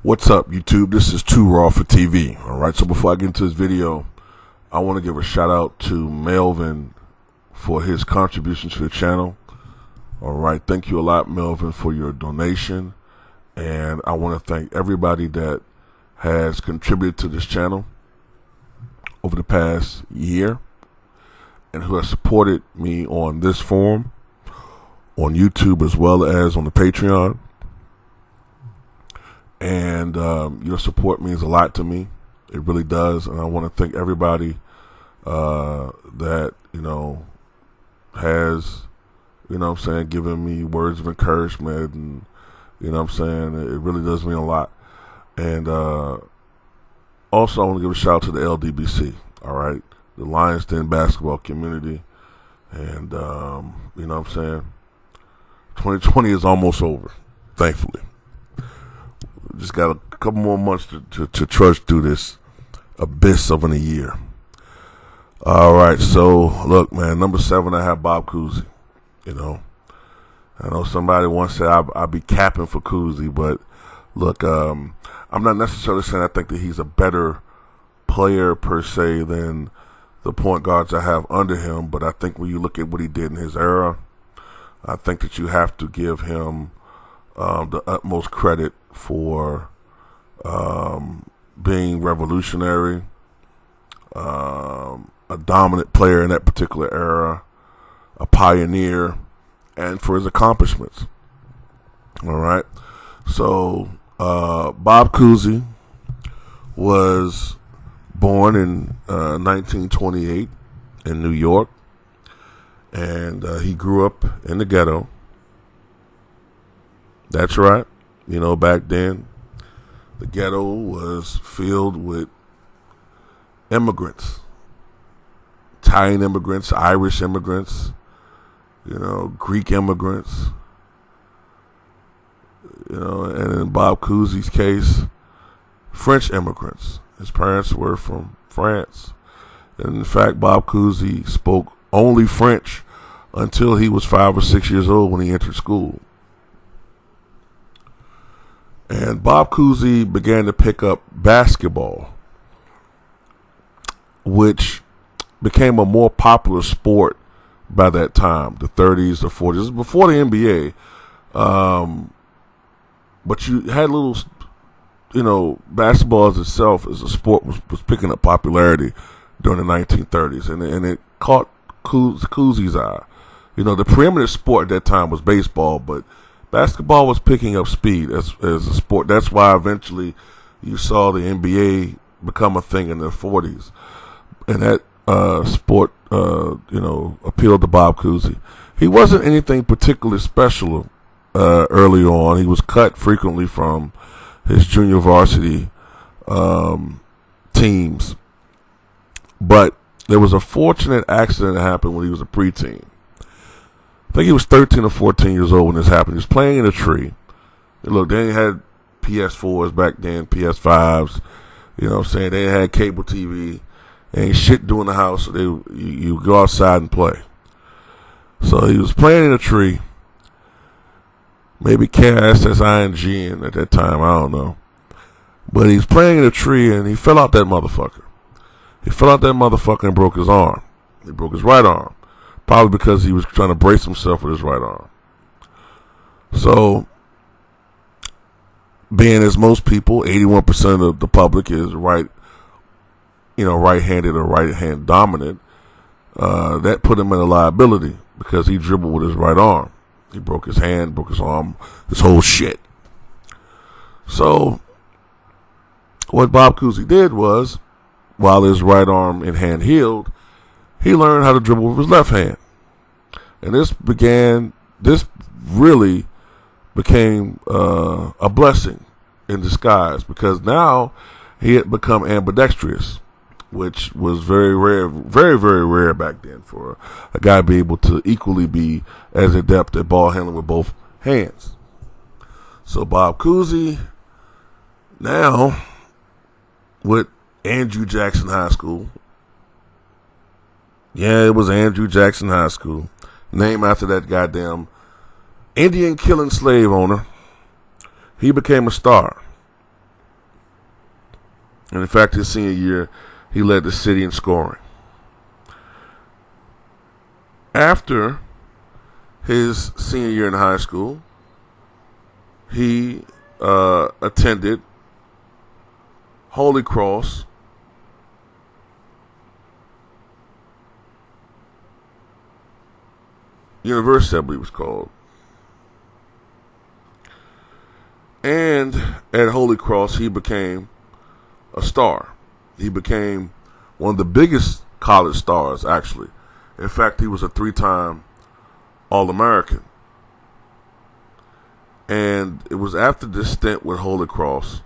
What's up, YouTube? This is Too Raw for TV. Alright, so before I get into this video, I want to give a shout out to Melvin for his contribution to the channel. Alright, thank you a lot, Melvin, for your donation. And I want to thank everybody that has contributed to this channel over the past year and who has supported me on this forum, on YouTube, as well as on the Patreon. And your support means a lot to me. It really does. And I want to thank everybody that, has, given me words of encouragement. And, it really does mean a lot. And also I want to give a shout out to the LDBC, all right? The Lions Den basketball community. And, 2020 is almost over, thankfully. Just got a couple more months to trudge through this abyss of a year. All right, so look, man, number 7, I have Bob Cousy. I know somebody once said I'd be capping for Cousy, but look, I'm not necessarily saying I think that he's a better player per se than the point guards I have under him, but I think when you look at what he did in his era, I think that you have to give him the utmost credit for being revolutionary, a dominant player in that particular era, a pioneer, and for his accomplishments. All right. So Bob Cousy was born in 1928 in New York, and he grew up in the ghetto. That's right. Back then, the ghetto was filled with immigrants, Italian immigrants, Irish immigrants, Greek immigrants, and in Bob Cousy's case, French immigrants. His parents were from France. And in fact, Bob Cousy spoke only French until he was 5 or 6 years old when he entered school. And Bob Cousy began to pick up basketball, which became a more popular sport by that time, the 30s, the 40s. This was before the NBA. But you had little, basketball as itself as a sport was picking up popularity during the 1930s. And it caught Cousy's eye. The preeminent sport at that time was baseball, but basketball was picking up speed as a sport. That's why eventually you saw the NBA become a thing in the 40s. And that sport, appealed to Bob Cousy. He wasn't anything particularly special early on. He was cut frequently from his junior varsity teams. But there was a fortunate accident that happened when he was a preteen. I think he was 13 or 14 years old when this happened. He was playing in a tree. And look, they had PS4s back then, PS5s. They had cable TV. Ain't shit doing the house, so you go outside and play. So he was playing in a tree. Maybe KSSING at that time, I don't know. But he was playing in a tree and he fell out that motherfucker. He fell out that motherfucker and broke his arm. He broke his right arm. Probably because he was trying to brace himself with his right arm. So, being as most people, 81% of the public is right-handed or right-hand dominant, that put him in a liability because he dribbled with his right arm. He broke his hand, broke his arm, this whole shit. So, what Bob Cousy did was, while his right arm and hand healed, he learned how to dribble with his left hand. And this really became a blessing in disguise, because now he had become ambidextrous, which was very rare, very, very rare back then for a guy to be able to equally be as adept at ball handling with both hands. So Bob Cousy, now with Andrew Jackson High School. Yeah, it was Andrew Jackson High School. Named after that goddamn Indian killing slave owner. He became a star. And in fact, his senior year, he led the city in scoring. After his senior year in high school, he attended Holy Cross University, I believe it was called. And at Holy Cross, he became a star. He became one of the biggest college stars, actually. In fact, he was a 3-time All-American. And it was after this stint with Holy Cross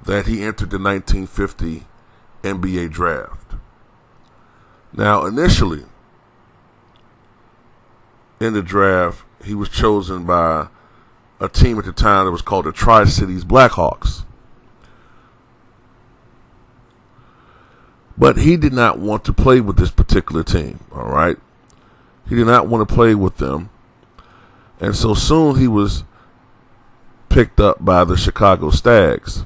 that he entered the 1950 NBA draft. Now, initially, in the draft, he was chosen by a team at the time that was called the Tri-Cities Blackhawks. But he did not want to play with this particular team, all right? He did not want to play with them. And so soon he was picked up by the Chicago Stags.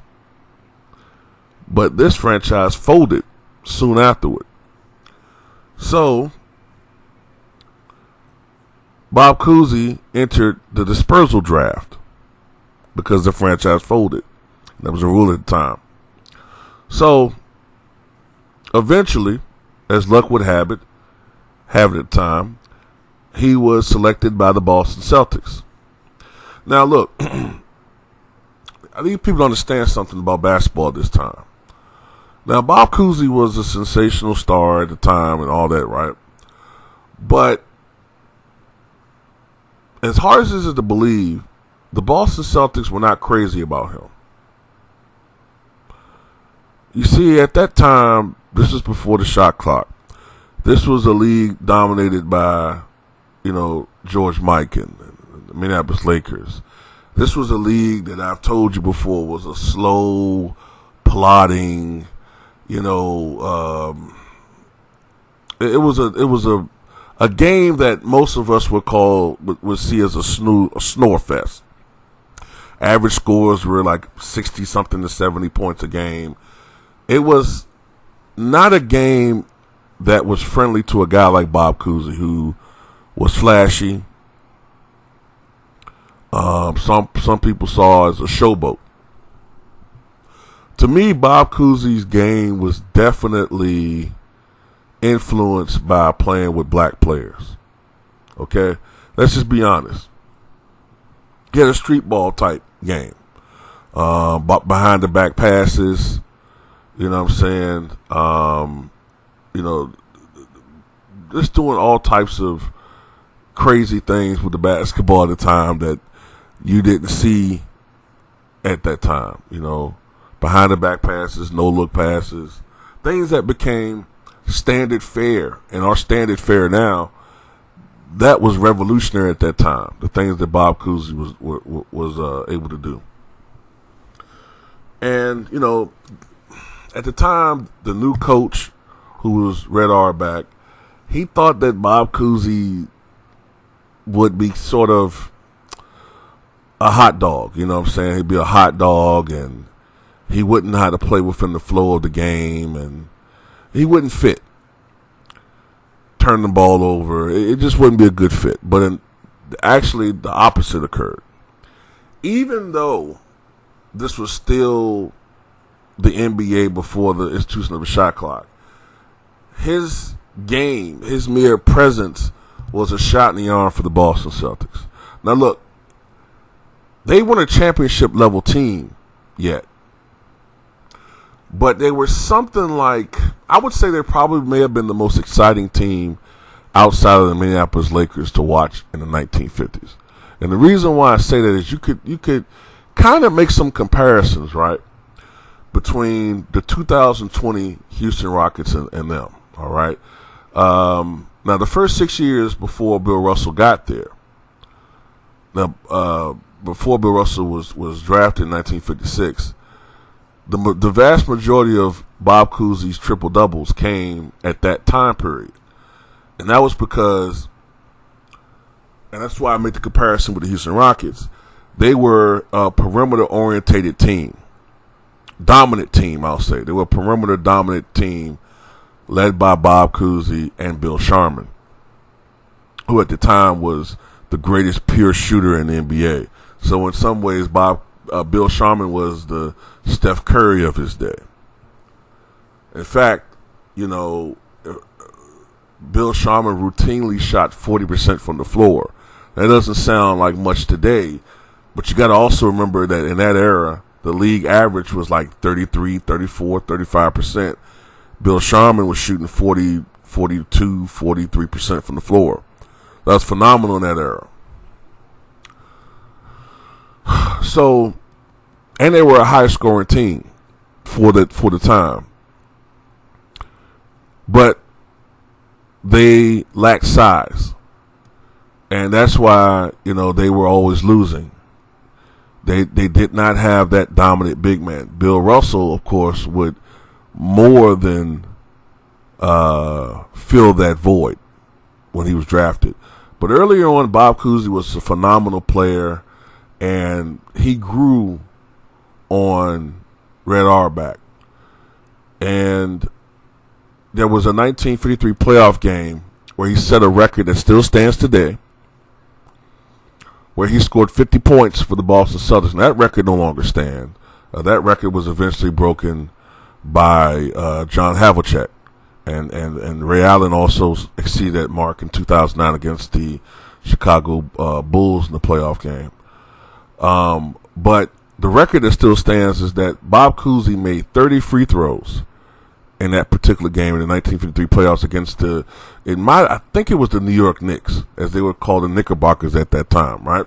But this franchise folded soon afterward. So Bob Cousy entered the dispersal draft because the franchise folded. That was a rule at the time. So eventually, as luck would have it at the time, he was selected by the Boston Celtics. Now look, I think people understand something about basketball this time. Now, Bob Cousy was a sensational star at the time and all that, right? But as hard as this is to believe, the Boston Celtics were not crazy about him. You see, at that time, this was before the shot clock. This was a league dominated by, George Mikan and the Minneapolis Lakers. This was a league that I've told you before was a slow, plodding, it was a game that most of us would see as a snore fest. Average scores were like 60 something to 70 points a game. It was not a game that was friendly to a guy like Bob Cousy, who was flashy. Some people saw as a showboat. To me, Bob Cousy's game was definitely influenced by playing with black players. Okay? Let's just be honest. He had a street ball type game. Behind the back passes, you know what I'm saying? Just doing all types of crazy things with the basketball at the time that you didn't see at that time. Behind the back passes, no look passes, things that became standard fare and are standard fare now. That was revolutionary at that time. The things that Bob Cousy was able to do. And at the time, the new coach, who was Red Auerbach, he thought that Bob Cousy would be sort of a hot dog. You know what I'm saying? He'd be a hot dog, and he wouldn't know how to play within the flow of the game, and he wouldn't fit. Turn the ball over. It just wouldn't be a good fit. But actually, the opposite occurred. Even though this was still the NBA before the institution of the shot clock, his game, his mere presence, was a shot in the arm for the Boston Celtics. Now look, they weren't a championship level team yet, but they were something like, I would say they probably may have been the most exciting team outside of the Minneapolis Lakers to watch in the 1950s. And the reason why I say that is you could kind of make some comparisons, right, between the 2020 Houston Rockets and them, all right? Now, the first 6 years before Bill Russell got there, before Bill Russell was drafted in 1956, the vast majority of Bob Cousy's triple-doubles came at that time period. And that was because, and that's why I made the comparison with the Houston Rockets, they were a perimeter-orientated team. dominant team, I'll say. They were a perimeter dominant team led by Bob Cousy and Bill Sharman, who at the time was the greatest pure shooter in the NBA. So in some ways, Bill Sharman was the Steph Curry of his day. In fact, Bill Sharman routinely shot 40% from the floor. That doesn't sound like much today, but you got to also remember that in that era, the league average was like 33, 34, 35%. Bill Sharman was shooting 40, 42, 43% from the floor. That was phenomenal in that era. So, and they were a high scoring team for the time. But they lacked size. And that's why, they were always losing. They did not have that dominant big man. Bill Russell, of course, would more than fill that void when he was drafted. But earlier on, Bob Cousy was a phenomenal player, and he grew on Red Auerbach. And there was a 1953 playoff game where he set a record that still stands today, where he scored 50 points for the Boston Celtics. And that record no longer stands. That record was eventually broken by John Havlicek. And Ray Allen also exceeded that mark in 2009 against the Chicago Bulls in the playoff game. But the record that still stands is that Bob Cousy made 30 free throws in that particular game in the 1953 playoffs against I think it was the New York Knicks, as they were called the Knickerbockers at that time, right?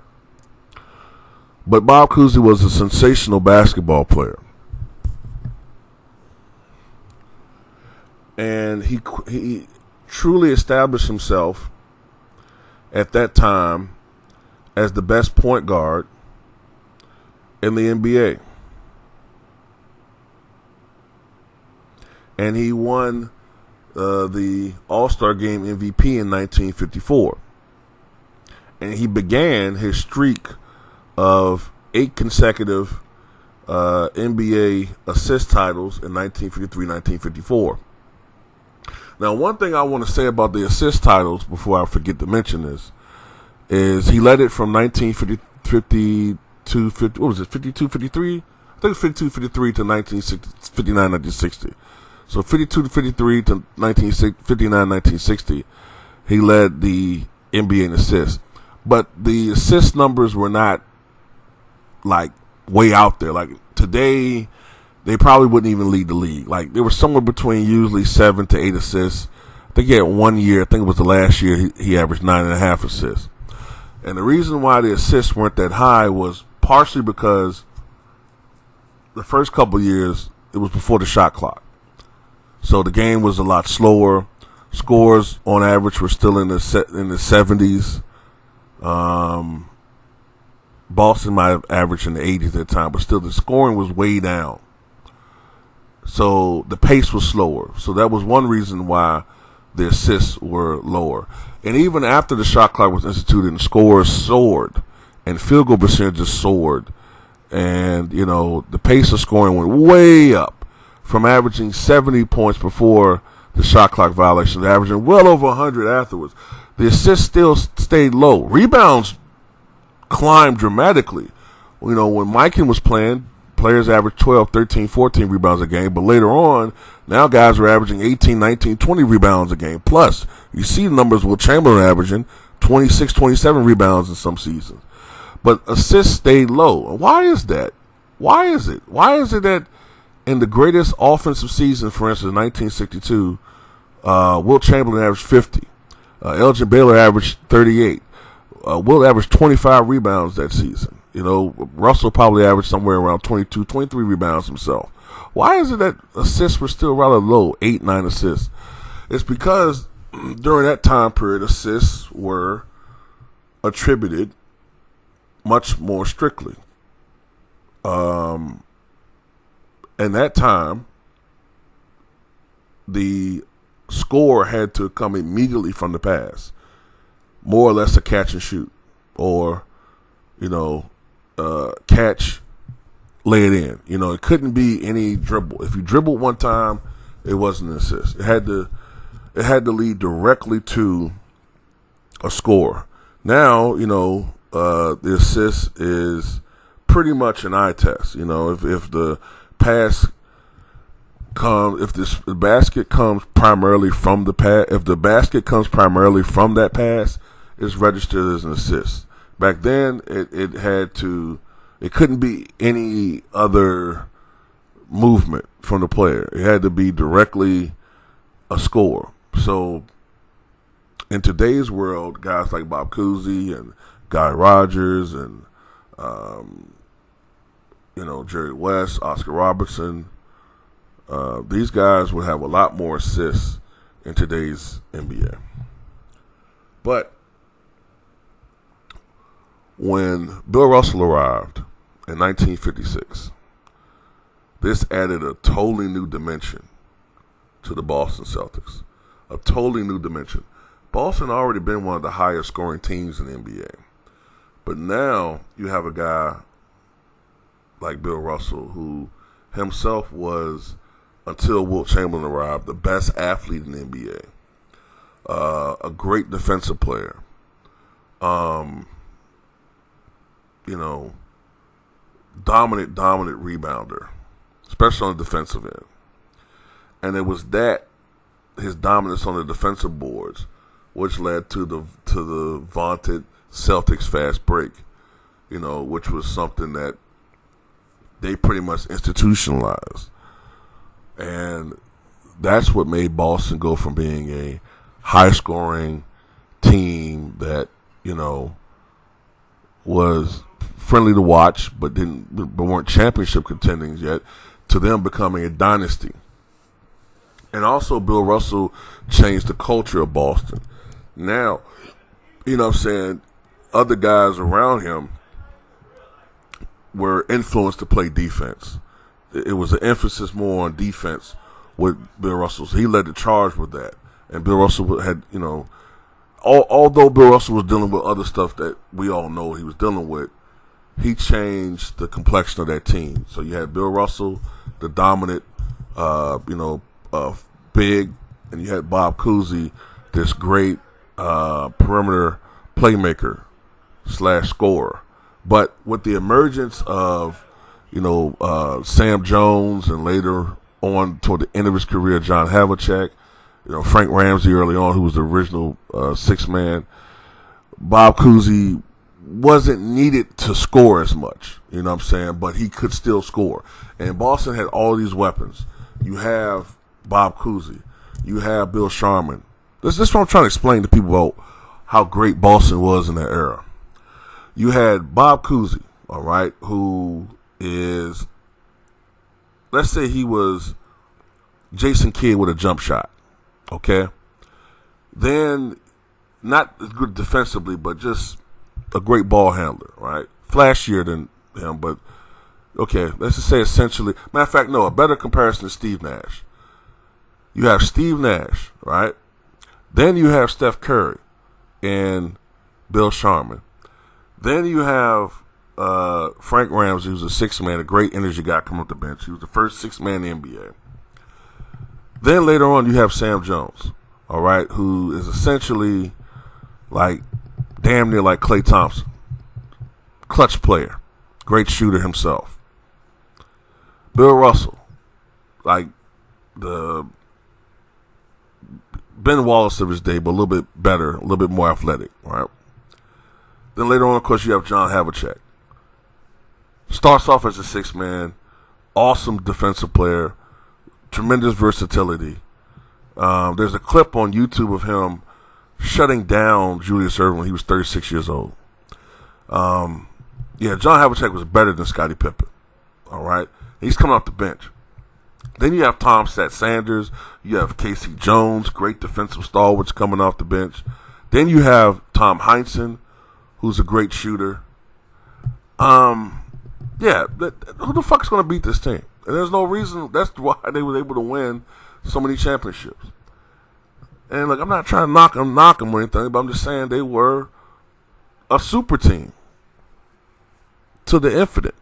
But Bob Cousy was a sensational basketball player. And he truly established himself at that time as the best point guard in the NBA. And he won the All-Star Game MVP in 1954. And he began his streak of 8 consecutive NBA assist titles in 1953-1954. Now, one thing I want to say about the assist titles before I forget to mention this is he led it from 1952, 52, 53? I think it was 52, 53 to 1959, 1960. So 52 to 53 to 1959, 1960, he led the NBA in assists. But the assist numbers were not like way out there. Like today, they probably wouldn't even lead the league. Like they were somewhere between usually 7 to 8 assists. I think he had 1 year, I think it was the last year, he averaged 9.5 assists. And the reason why the assists weren't that high was partially because the first couple years, it was before the shot clock. So the game was a lot slower. Scores on average were still in the 70s. Boston might have averaged in the 80s at the time, but still the scoring was way down. So the pace was slower. So that was one reason why the assists were lower. And even after the shot clock was instituted and scores soared and field goal percentages soared, and the pace of scoring went way up from averaging 70 points before the shot clock violation to averaging well over 100 afterwards. The assists still stayed low. Rebounds climbed dramatically. When Mikan was playing, players averaged 12, 13, 14 rebounds a game. But later on, now guys are averaging 18, 19, 20 rebounds a game. Plus, you see numbers with Chamberlain averaging 26, 27 rebounds in some seasons. But assists stayed low. Why is that? Why is it? Why is it that in the greatest offensive season, for instance, 1962, Wilt Chamberlain averaged 50. Elgin Baylor averaged 38. Wilt averaged 25 rebounds that season. Russell probably averaged somewhere around 22, 23 rebounds himself. Why is it that assists were still rather low, 8, 9 assists? It's because during that time period, assists were attributed much more strictly. In that time, the score had to come immediately from the pass, more or less a catch and shoot, or catch, lay it in. You know, it couldn't be any dribble. If you dribbled one time, it wasn't an assist. It had to lead directly to a score. Now, you know, the assist is pretty much an eye test. You know, if the pass comes, if the basket comes primarily from the pass, if the basket comes primarily from that pass, it's registered as an assist. Back then, it couldn't be any other movement from the player. It had to be directly a score. So, in today's world, guys like Bob Cousy and Guy Rogers and you know, Jerry West, Oscar Robertson, these guys would have a lot more assists in today's NBA. But when Bill Russell arrived in 1956, this added a totally new dimension to the Boston Celtics. A totally new dimension. Boston already been one of the highest scoring teams in the NBA. But now you have a guy like Bill Russell, who himself was, until Wilt Chamberlain arrived, the best athlete in the NBA. A great defensive player. You know, dominant rebounder, especially on the defensive end. And it was that, his dominance on the defensive boards, which led to the vaunted Celtics fast break, you know, which was something that they pretty much institutionalized. And that's what made Boston go from being a high-scoring team that, you know, was friendly to watch but weren't championship contending yet, to them becoming a dynasty. And also Bill Russell changed the culture of Boston. Now, you know what I'm saying, other guys around him were influenced to play defense. It was an emphasis more on defense with Bill Russell. So he led the charge with that. And Bill Russell had, you know, although Bill Russell was dealing with other stuff that we all know he was dealing with, he changed the complexion of that team. So you had Bill Russell, the dominant, big, and you had Bob Cousy, this great perimeter playmaker / scorer. But with the emergence of, you know, Sam Jones, and later on toward the end of his career, John Havlicek, you know, Frank Ramsey early on, who was the original sixth man, Bob Cousy wasn't needed to score as much, you know what I'm saying, but he could still score. And Boston had all these weapons. You have Bob Cousy. You have Bill Sharman. This is what I'm trying to explain to people about how great Boston was in that era. You had Bob Cousy, all right, who is, let's say he was Jason Kidd with a jump shot, okay? Then, not as good defensively, but just a great ball handler, right? Flashier than him, but okay, let's just say essentially, matter of fact, no, a better comparison is Steve Nash. You have Steve Nash, right? Then you have Steph Curry and Bill Sharman. Then you have Frank Ramsey, who's a sixth man, a great energy guy coming off the bench. He was the first sixth man in the NBA. Then later on, you have Sam Jones, all right, who is essentially like damn near like Klay Thompson. Clutch player, great shooter himself. Bill Russell, like the Ben Wallace of his day, but a little bit better, a little bit more athletic, right? Then later on, of course, you have John Havlicek. Starts off as a sixth man, awesome defensive player, tremendous versatility. There's a clip on YouTube of him shutting down Julius Erving when he was 36 years old. John Havlicek was better than Scottie Pippen. All right, he's coming off the bench. Then you have Tom Sanders. You have Casey Jones, great defensive stalwarts coming off the bench. Then you have Tom Heinsohn, who's a great shooter. Who the fuck is going to beat this team? And there's no reason. That's why they were able to win so many championships. And look, I'm not trying to knock them or anything, but I'm just saying they were a super team to the infinite.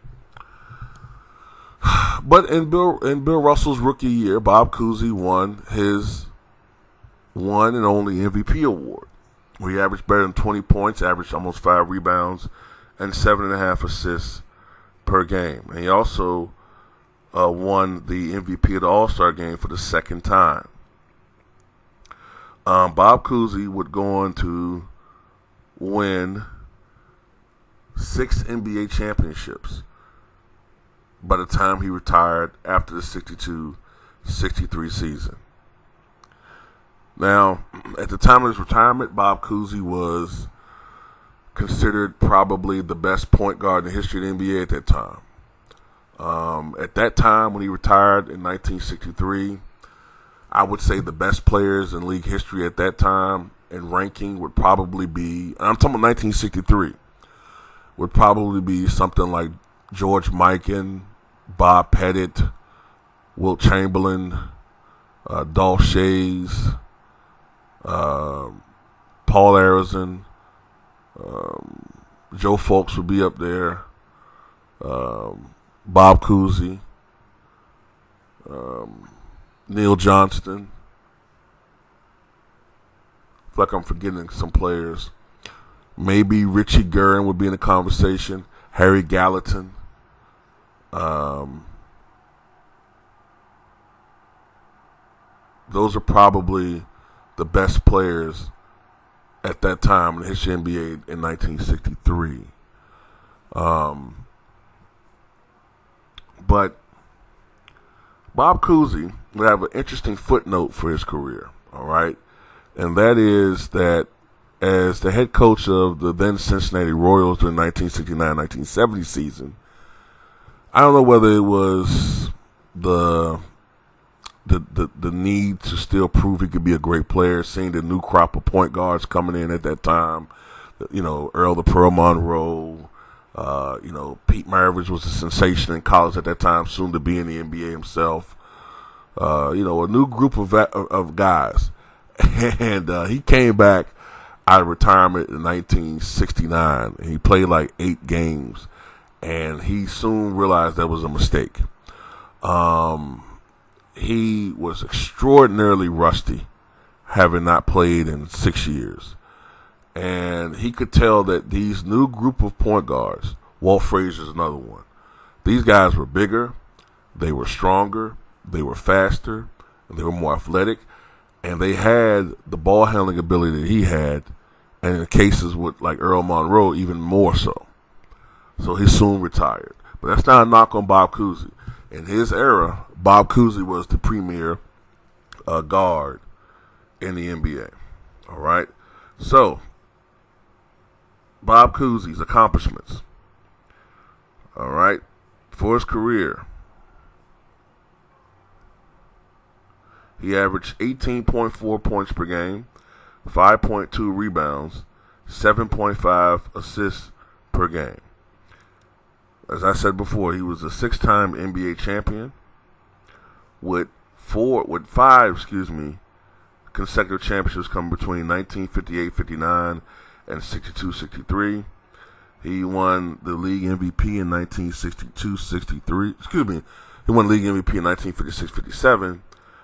But in Bill Russell's rookie year, Bob Cousy won his one and only MVP award, where he averaged better than 20 points, averaged almost 5 rebounds, and 7.5 assists per game. And he also won the MVP of the All-Star game for the second time. Bob Cousy would go on to win 6 NBA championships by the time he retired after the 62-63 season. Now, at the time of his retirement, Bob Cousy was considered probably the best point guard in the history of the NBA at that time. At that time, when he retired in 1963, I would say the best players in league history at that time in ranking would probably be, I'm talking about 1963, would probably be something like George Mikan, Bob Pettit, Wilt Chamberlain, Dolph Schayes, Paul Arizin, Joe Fulks would be up there, Bob Cousy, Neil Johnston. I feel like I'm forgetting some players. Maybe Richie Guerin would be in the conversation. Harry Gallatin. Those are probably the best players at that time in the history of the NBA in 1963. But Bob Cousy would have an interesting footnote for his career, all right? And that is that as the head coach of the then Cincinnati Royals during the 1969-1970 season, I don't know whether it was the need to still prove he could be a great player, seeing the new crop of point guards coming in at that time, you know, Earl the Pearl Monroe, Pete Maravich was a sensation in college at that time, soon to be in the NBA himself. A new group of guys. And he came back out of retirement in 1969, and he played like 8 games, and he soon realized that was a mistake. He was extraordinarily rusty, having not played in 6 years. And he could tell that these new group of point guards, Walt Frazier's another one, these guys were bigger, they were stronger, they were faster, and they were more athletic, and they had the ball handling ability that he had, and in cases with like Earl Monroe, even more so. So he soon retired. But that's not a knock on Bob Cousy. In his era, Bob Cousy was the premier guard in the NBA. All right? So, Bob Cousy's accomplishments. All right? For his career, he averaged 18.4 points per game, 5.2 rebounds, 7.5 assists per game. As I said before, he was a 6-time NBA champion with five consecutive championships coming between 1958-59 and 62-63. He won the league MVP in 1962-63. He won the league MVP in 1956-57.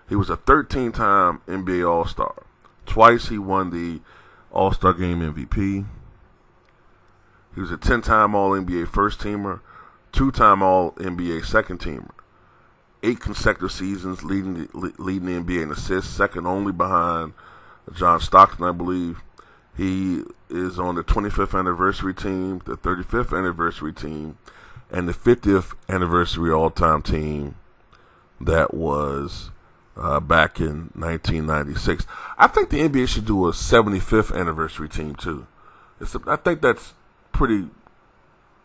He was a 13-time NBA All-Star. Twice he won the All-Star Game MVP. He was a 10-time All-NBA First-Teamer, 2-time All-NBA Second-Teamer. 8 consecutive seasons leading the NBA in assists, second only behind John Stockton, I believe. He is on the 25th anniversary team, the 35th anniversary team, and the 50th anniversary all-time team that was back in 1996. I think the NBA should do a 75th anniversary team too. I think that's pretty.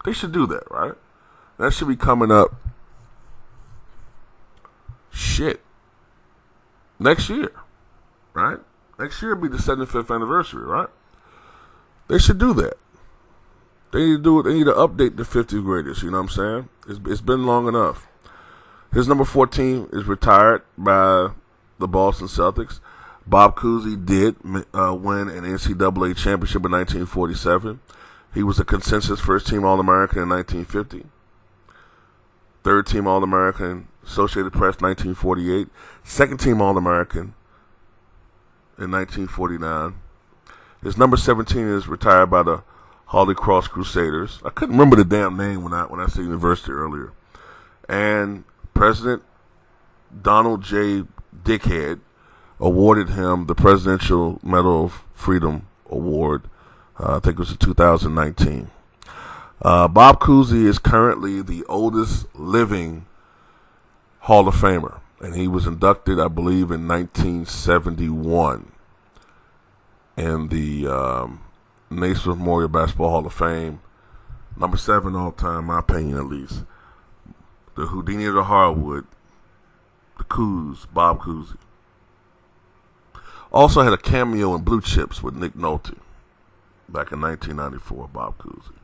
They should do that, right? That should be coming up. Next year, right? Next year will be the 75th anniversary, right? They should do that. They need to do it. They need to update the 50 greatest. You know what I'm saying? It's been long enough. His number 14 is retired by the Boston Celtics. Bob Cousy did win an NCAA championship in 1947. He was a consensus first-team All-American in 1950. Third team All-American, Associated Press 1948. Second team All-American in 1949. His number 17 is retired by the Holy Cross Crusaders. I couldn't remember the damn name when I said university earlier. And President Donald J. Dickhead awarded him the Presidential Medal of Freedom Award. I think it was in 2019. Bob Cousy is currently the oldest living Hall of Famer, and he was inducted, I believe, in 1971 in the Naismith Memorial Basketball Hall of Fame. Number 7 all time, my opinion at least. The Houdini of the Hardwood, the Bob Cousy. Also had a cameo in Blue Chips with Nick Nolte back in 1994, Bob Cousy.